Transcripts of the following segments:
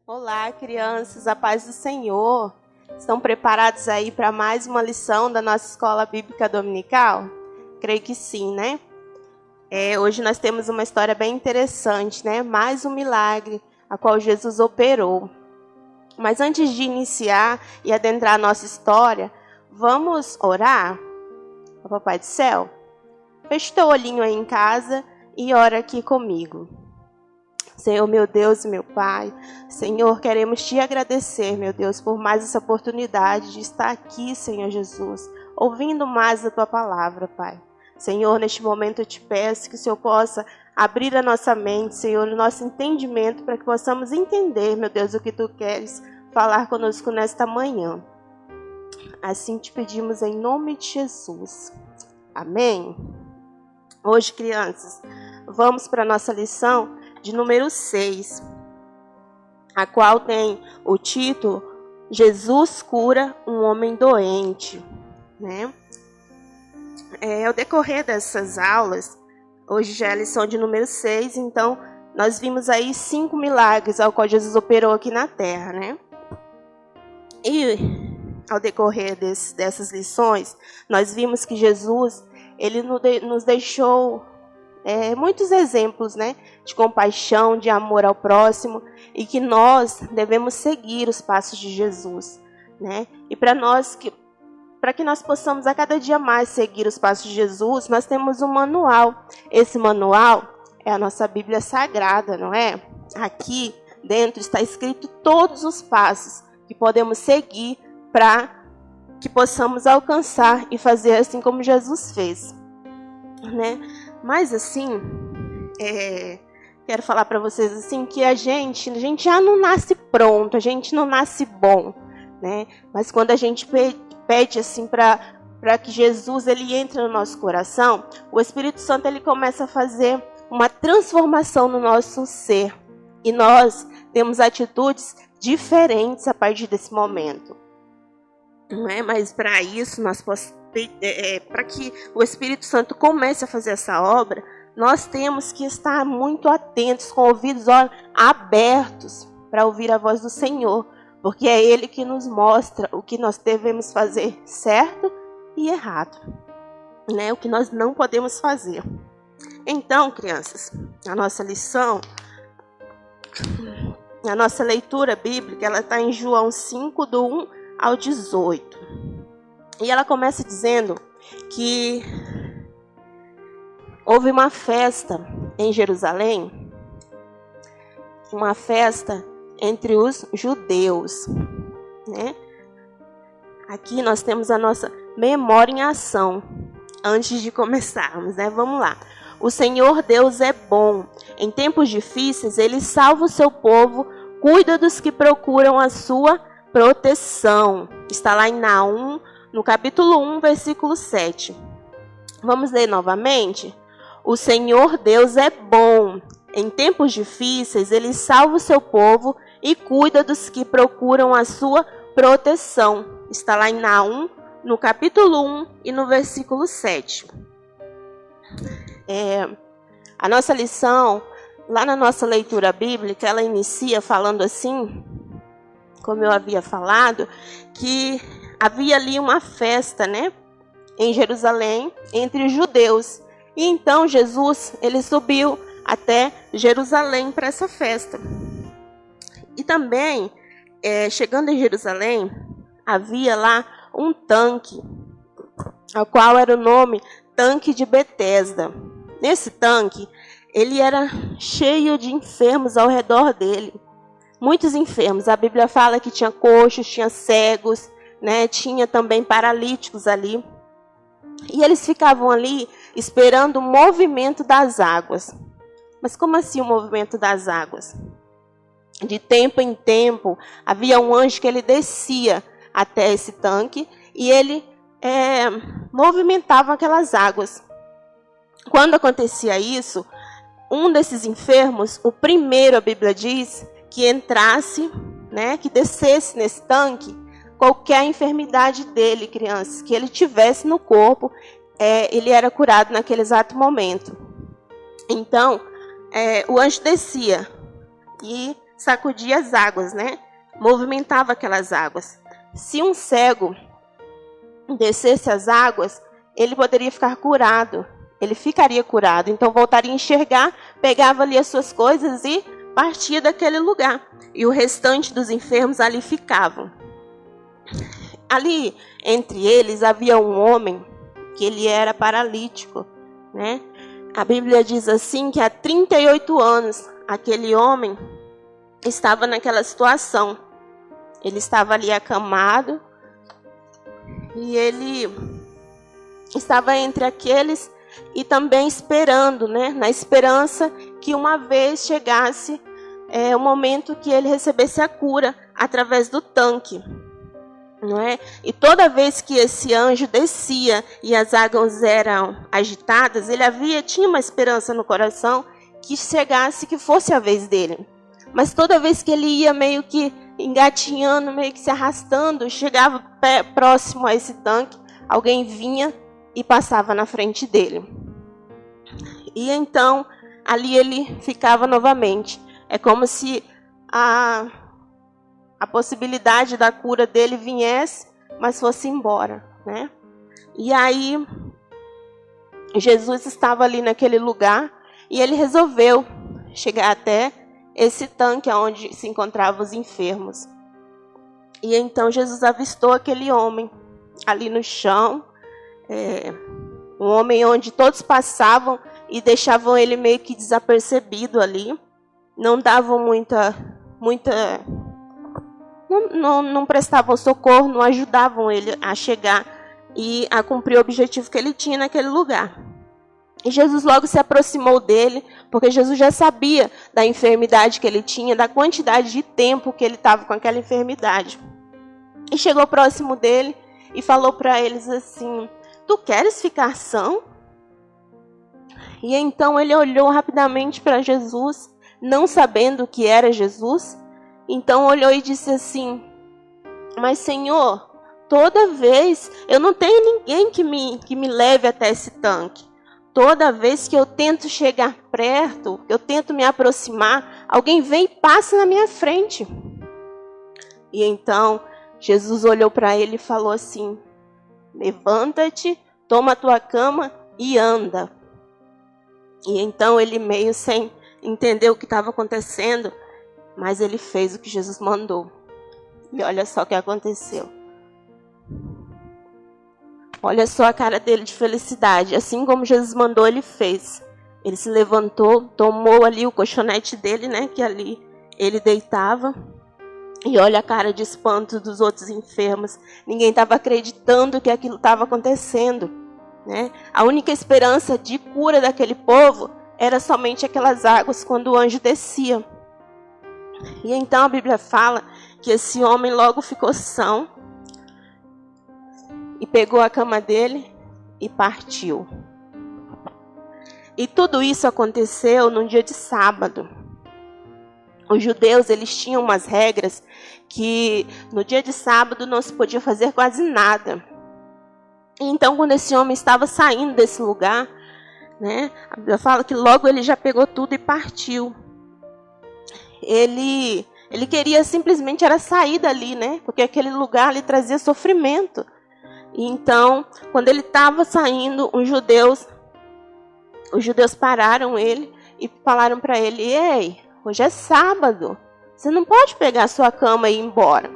Olá, crianças, a paz do Senhor. Estão preparados aí para mais uma lição da nossa escola bíblica dominical? Creio que sim, né? Hoje nós temos uma história bem interessante, né? Mais um milagre a qual Jesus operou. Mas antes de iniciar e adentrar a nossa história, vamos orar ao Papai do Céu? Feche teu olhinho aí em casa e ora aqui comigo. Senhor, meu Deus e meu Pai, Senhor, queremos te agradecer, meu Deus, por mais essa oportunidade de estar aqui, Senhor Jesus, ouvindo mais a Tua palavra, Pai. Senhor, neste momento eu te peço que o Senhor possa abrir a nossa mente, Senhor, o nosso entendimento, para que possamos entender, meu Deus, o que Tu queres falar conosco nesta manhã. Assim te pedimos em nome de Jesus. Amém? Hoje, crianças, vamos para a nossa lição de número 6, a qual tem o título Jesus cura um homem doente, né? Ao decorrer dessas aulas, hoje já é a lição de número 6, então nós vimos aí 5 milagres ao qual Jesus operou aqui na Terra, né? E ao decorrer dessas lições, nós vimos que Jesus, ele nos deixou muitos exemplos, né, de compaixão, de amor ao próximo, e que nós devemos seguir os passos de Jesus, né? E para que nós possamos a cada dia mais seguir os passos de Jesus, nós temos um manual. Esse manual é a nossa Bíblia Sagrada, não é? Aqui dentro está escrito todos os passos que podemos seguir para que possamos alcançar e fazer assim como Jesus fez, né? Mas assim, quero falar para vocês assim que a gente já não nasce pronto, a gente não nasce bom, né? Mas quando a gente pede assim para que Jesus ele entre no nosso coração, o Espírito Santo ele começa a fazer uma transformação no nosso ser e nós temos atitudes diferentes a partir desse momento, não é? Mas para isso para que o Espírito Santo comece a fazer essa obra, nós temos que estar muito atentos, com ouvidos abertos para ouvir a voz do Senhor, porque é Ele que nos mostra o que nós devemos fazer certo e errado, né? O que nós não podemos fazer. Então, crianças, a nossa lição, a nossa leitura bíblica, ela está em João 5, do 1 ao 18. E ela começa dizendo que houve uma festa em Jerusalém, uma festa entre os judeus, né? Aqui nós temos a nossa memória em ação, antes de começarmos, né? Vamos lá. O Senhor Deus é bom. Em tempos difíceis, Ele salva o seu povo, cuida dos que procuram a sua proteção. Está lá em Naum, no capítulo 1, versículo 7. Vamos ler novamente? O Senhor Deus é bom. Em tempos difíceis, Ele salva o seu povo e cuida dos que procuram a sua proteção. Está lá em Naum, no capítulo 1 e no versículo 7. A nossa lição, lá na nossa leitura bíblica, ela inicia falando assim, como eu havia falado, que havia ali uma festa, né, em Jerusalém, entre os judeus. E então Jesus, ele subiu até Jerusalém para essa festa. E também, chegando em Jerusalém, havia lá um tanque, ao qual era o nome Tanque de Betesda. Nesse tanque, ele era cheio de enfermos ao redor dele. Muitos enfermos. A Bíblia fala que tinha coxos, tinha cegos, né? Tinha também paralíticos ali. E eles ficavam ali esperando o movimento das águas. Mas como assim o movimento das águas? De tempo em tempo, havia um anjo que ele descia até esse tanque e ele movimentava aquelas águas. Quando acontecia isso, um desses enfermos, o primeiro, a Bíblia diz, que entrasse, né, que descesse nesse tanque, qualquer enfermidade dele, crianças, que ele tivesse no corpo, ele era curado naquele exato momento. Então, o anjo descia e sacudia as águas, né? Movimentava aquelas águas. Se um cego descesse as águas, ele poderia ficar curado. Ele ficaria curado. Então voltaria a enxergar, pegava ali as suas coisas e partia daquele lugar. E o restante dos enfermos ali ficavam. Ali entre eles havia um homem que ele era paralítico, né? A Bíblia diz assim que há 38 anos aquele homem estava naquela situação. Ele estava ali acamado e ele estava entre aqueles e também esperando, né? Na esperança que uma vez chegasse o momento que ele recebesse a cura através do tanque. Não é? E toda vez que esse anjo descia e as águas eram agitadas, ele tinha uma esperança no coração que chegasse, que fosse a vez dele. Mas toda vez que ele ia meio que engatinhando, meio que se arrastando, chegava próximo a esse tanque, alguém vinha e passava na frente dele. E então ali ele ficava novamente. É como se a possibilidade da cura dele viesse, mas fosse embora, né? E aí, Jesus estava ali naquele lugar e ele resolveu chegar até esse tanque onde se encontravam os enfermos. E então Jesus avistou aquele homem ali no chão, um homem onde todos passavam e deixavam ele meio que desapercebido ali, não davam não prestavam socorro, não ajudavam ele a chegar e a cumprir o objetivo que ele tinha naquele lugar. E Jesus logo se aproximou dele, porque Jesus já sabia da enfermidade que ele tinha, da quantidade de tempo que ele estava com aquela enfermidade. E chegou próximo dele e falou para eles assim: tu queres ficar são? E então ele olhou rapidamente para Jesus, não sabendo o que era Jesus. Então olhou e disse assim: mas Senhor, toda vez eu não tenho ninguém que me leve até esse tanque. Toda vez que eu tento chegar perto, eu tento me aproximar, alguém vem e passa na minha frente. E então Jesus olhou para ele e falou assim: levanta-te, toma a tua cama e anda. E então ele, meio sem entender o que estava acontecendo, mas ele fez o que Jesus mandou. E olha só o que aconteceu. Olha só a cara dele de felicidade. Assim como Jesus mandou, ele fez. Ele se levantou, tomou ali o colchonete dele, né, que ali ele deitava. E olha a cara de espanto dos outros enfermos. Ninguém estava acreditando que aquilo estava acontecendo, né? A única esperança de cura daquele povo era somente aquelas águas quando o anjo descia. E então a Bíblia fala que esse homem logo ficou são e pegou a cama dele e partiu. E tudo isso aconteceu num dia de sábado. Os judeus, eles tinham umas regras que no dia de sábado não se podia fazer quase nada. E então, quando esse homem estava saindo desse lugar, né, a Bíblia fala que logo ele já pegou tudo e partiu. Ele queria simplesmente era sair dali, né? Porque aquele lugar lhe trazia sofrimento. E então, quando ele estava saindo, os judeus pararam ele e falaram para ele: ei, hoje é sábado, você não pode pegar a sua cama e ir embora.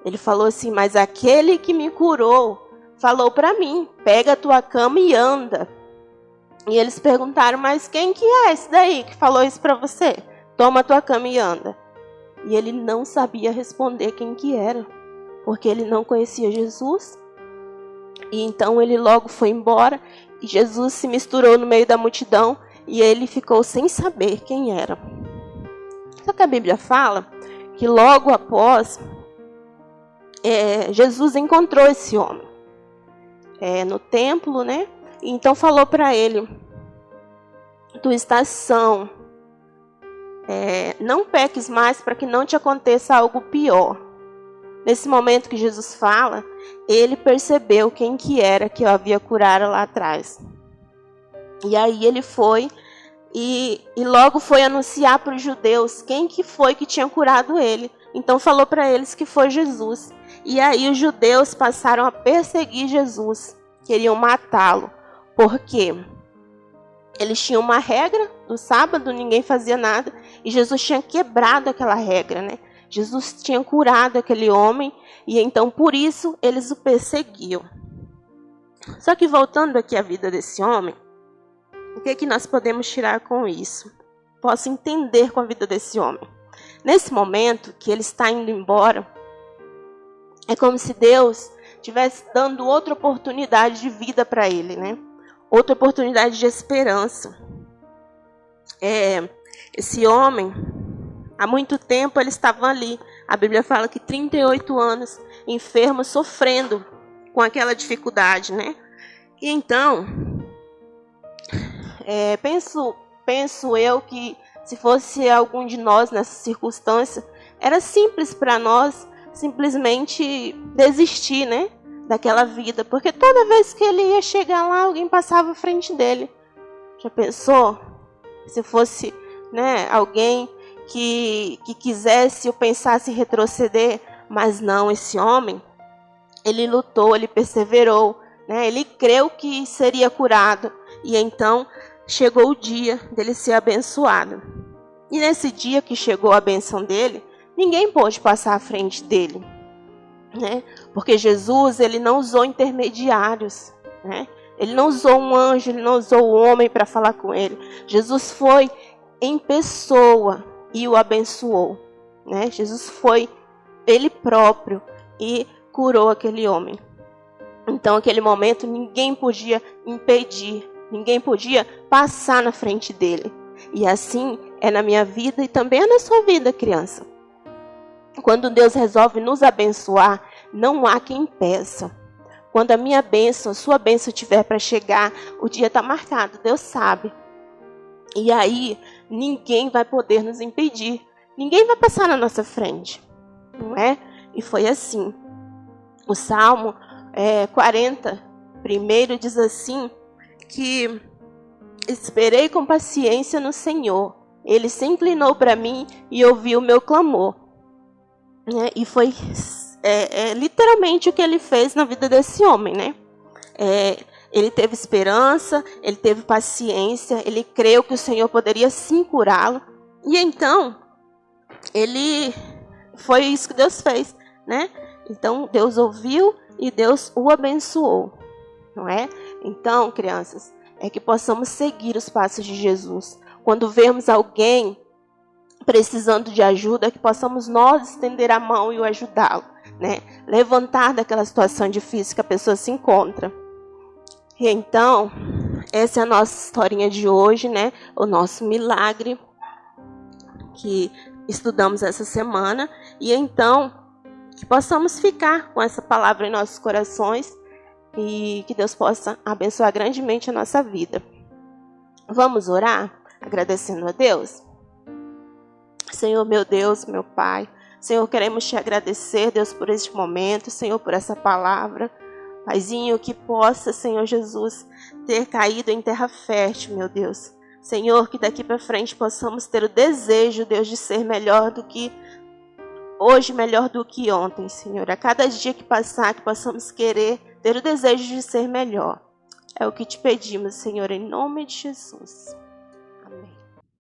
Ele falou assim: mas aquele que me curou falou para mim: pega a tua cama e anda. E eles perguntaram: mas quem que é esse daí que falou isso para você? Toma a tua cama e anda. E ele não sabia responder quem que era, porque ele não conhecia Jesus. E então ele logo foi embora, e Jesus se misturou no meio da multidão, e ele ficou sem saber quem era. Só que a Bíblia fala que logo após, Jesus encontrou esse homem no templo, né? E então falou para ele: tu estás são, não peques mais para que não te aconteça algo pior. Nesse momento que Jesus fala, ele percebeu quem que era que o havia curado lá atrás. E aí ele foi e logo foi anunciar para os judeus quem que foi que tinha curado ele. Então falou para eles que foi Jesus. E aí os judeus passaram a perseguir Jesus, queriam matá-lo, porque eles tinham uma regra do sábado, ninguém fazia nada, e Jesus tinha quebrado aquela regra, né? Jesus tinha curado aquele homem, e então por isso eles o perseguiam. Só que voltando aqui à vida desse homem, o que é que nós podemos tirar com isso? Posso entender com a vida desse homem. Nesse momento que ele está indo embora, é como se Deus estivesse dando outra oportunidade de vida para ele, né? Outra oportunidade de esperança. Esse homem, há muito tempo ele estava ali. A Bíblia fala que 38 anos, enfermo, sofrendo com aquela dificuldade, né? E então, penso eu que se fosse algum de nós nessa circunstância, era simples para nós simplesmente desistir, né, daquela vida, porque toda vez que ele ia chegar lá, alguém passava à frente dele. Já pensou? Se fosse, né, alguém que quisesse ou pensasse em retroceder, mas não, esse homem, ele lutou, ele perseverou, né, ele creu que seria curado, e então chegou o dia dele ser abençoado. E nesse dia que chegou a benção dele, ninguém pôde passar à frente dele, né? Porque Jesus, ele não usou intermediários, né? Ele não usou um anjo, ele não usou o homem para falar com ele. Jesus foi em pessoa e o abençoou, né? Jesus foi ele próprio e curou aquele homem. Então, naquele momento, ninguém podia impedir, ninguém podia passar na frente dele. E assim é na minha vida e também é na sua vida, criança. Quando Deus resolve nos abençoar, não há quem impeça. Quando a minha bênção, a sua bênção estiver para chegar, o dia está marcado, Deus sabe. E aí, ninguém vai poder nos impedir. Ninguém vai passar na nossa frente, não é? E foi assim. O Salmo 40, primeiro, diz assim, que esperei com paciência no Senhor. Ele se inclinou para mim e ouviu o meu clamor. E foi literalmente o que ele fez na vida desse homem, né? Ele teve esperança, ele teve paciência, ele creu que o Senhor poderia sim curá-lo. E então, foi isso que Deus fez, né? Então, Deus ouviu e Deus o abençoou, não é? Então, crianças, é que possamos seguir os passos de Jesus. Quando vermos alguém precisando de ajuda, que possamos nós estender a mão e o ajudá-lo, né? Levantar daquela situação difícil que a pessoa se encontra. E então, essa é a nossa historinha de hoje, né? O nosso milagre que estudamos essa semana. E então, que possamos ficar com essa palavra em nossos corações e que Deus possa abençoar grandemente a nossa vida. Vamos orar, agradecendo a Deus? Senhor, meu Deus, meu Pai, Senhor, queremos te agradecer, Deus, por este momento, Senhor, por essa palavra. Paizinho, que possa, Senhor Jesus, ter caído em terra fértil, meu Deus. Senhor, que daqui para frente possamos ter o desejo, Deus, de ser melhor do que hoje, melhor do que ontem, Senhor. A cada dia que passar, que possamos querer ter o desejo de ser melhor. É o que te pedimos, Senhor, em nome de Jesus.